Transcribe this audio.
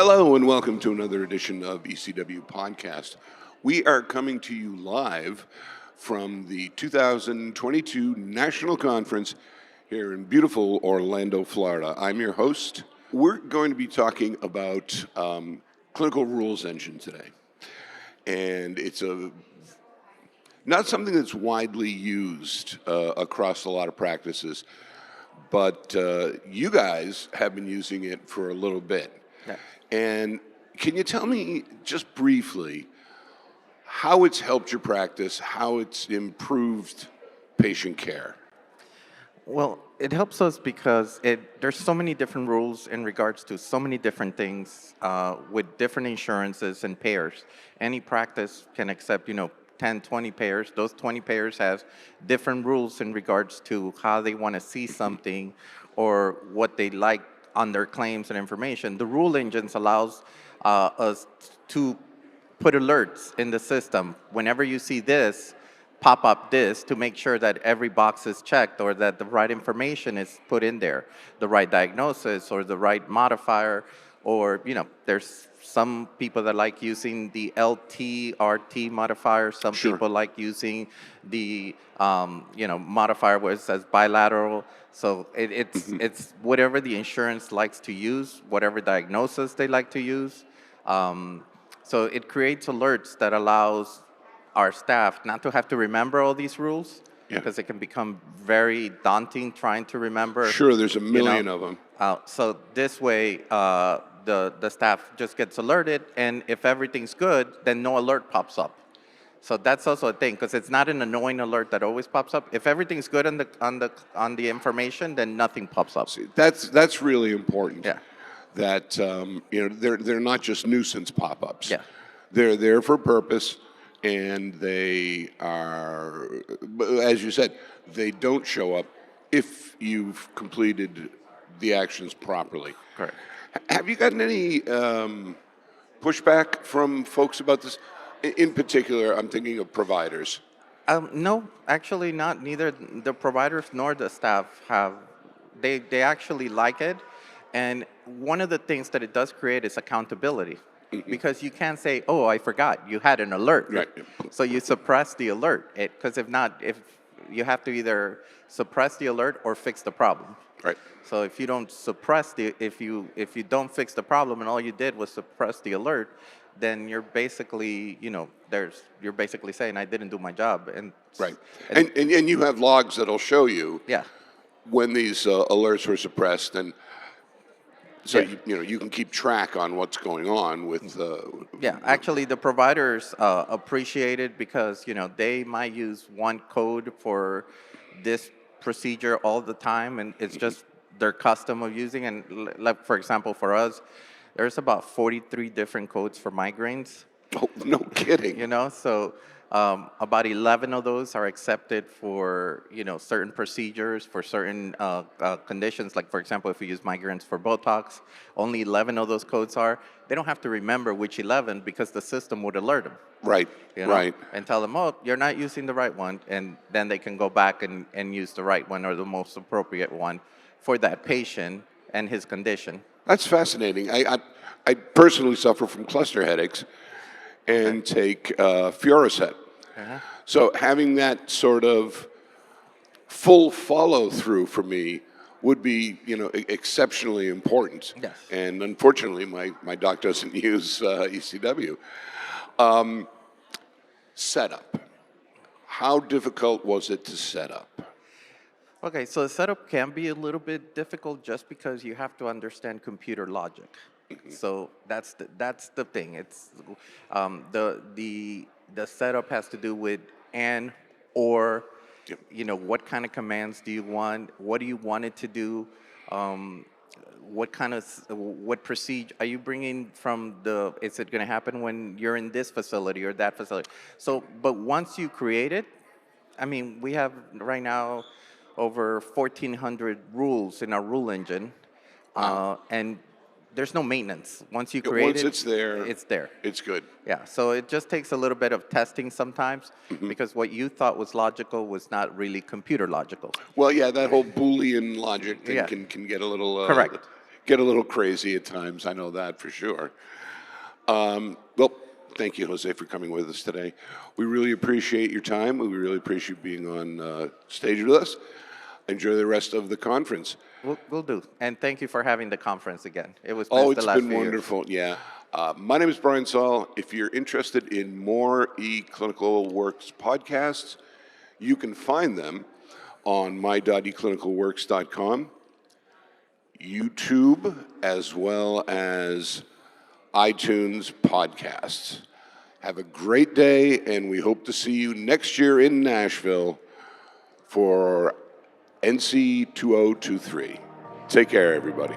Hello and welcome to another edition of eCW Podcast. We are coming to you live from the 2022 National Conference here in beautiful Orlando, Florida. I'm your host. We're going to be talking about clinical rules engine today. And it's not something that's widely used across a lot of practices, but you guys have been using it for a little bit. Yeah. And can you tell me just briefly how it's helped your practice, how it's improved patient care? Well, it helps us because there's so many different rules in regards to so many different things with different insurances and payers. Any practice can accept, 10, 20 payers. Those 20 payers have different rules in regards to how they want to see something or what they like on their claims and information. The rule engines allows us to put alerts in the system. Whenever you see this, pop up this to make sure that every box is checked or that the right information is put in there, the right diagnosis or the right modifier, or, there's some people that like using the LT-RT modifier. Some Sure. people like using the, modifier where it says bilateral. So it's whatever the insurance likes to use, whatever diagnosis they like to use. So it creates alerts that allows our staff not to have to remember all these rules, Yeah. because it can become very daunting trying to remember. Sure, there's a million of them. So this way, the staff just gets alerted, and if everything's good, then no alert pops up. So that's also a thing, because it's not an annoying alert that always pops up. If everything's good on the information, then nothing pops up. See, that's really important. Yeah. That they're not just nuisance pop-ups. Yeah. They're there for purpose, and they are, as you said, they don't show up if you've completed the actions properly. Correct. Have you gotten any pushback from folks about this? In particular, I'm thinking of providers. No, actually not. Neither the providers nor the staff have. They actually like it. And one of the things that it does create is accountability. Mm-hmm. Because you can't say, oh, I forgot, you had an alert. Right. So you suppress the alert. Because if not, if you have to either suppress the alert or fix the problem. Right. So if you don't suppress if you don't fix the problem and all you did was suppress the alert, then you're basically, you're basically saying I didn't do my job. And Right. And you have logs that'll show you yeah. when these alerts were suppressed, and so Yeah. you can keep track on what's going on with. Yeah, actually, the providers appreciate it because they might use one code for this procedure all the time, and it's just their custom of using. And like, for example, for us, there's about 43 different codes for migraines. Oh, no kidding. So about 11 of those are accepted for certain procedures, for certain conditions. Like, for example, if we use migraines for Botox, only 11 of those codes are. They don't have to remember which 11 because the system would alert them. Right. Right. And tell them, oh, you're not using the right one, and then they can go back and use the right one or the most appropriate one for that patient and his condition. That's fascinating. I personally suffer from cluster headaches and take Fioricet. Uh-huh. So having that sort of full follow through for me would be, exceptionally important. Yes. And unfortunately, my doc doesn't use eCW. Setup. How difficult was it to set up? Okay, so the setup can be a little bit difficult just because you have to understand computer logic. So that's the thing. It's the setup has to do with and or. Yep. What kind of commands do you want? What do you want it to do? What procedure are you bringing from the? Is it going to happen when you're in this facility or that facility? So, but once you create it, I mean, we have right now over 1,400 rules in our rule engine, and there's no maintenance. Once you create Once it, it's there, it's there. It's good. Yeah, so it just takes a little bit of testing sometimes because what you thought was logical was not really computer logical. Well, yeah, that whole Boolean logic thing Yeah. can get a little Correct. get a little crazy at times. I know that for sure. Well, thank you, Jose, for coming with us today. We really appreciate your time. We really appreciate being on stage with us. Enjoy the rest of the conference. We'll do. And thank you for having the conference again. It was Oh, missed the it's last been few years. wonderful. Yeah. My name is Brian Saul. If you're interested in more eClinicalWorks podcasts, you can find them on my.eclinicalworks.com, YouTube, as well as iTunes podcasts. Have a great day, and we hope to see you next year in Nashville for NC 2023. Take care, everybody.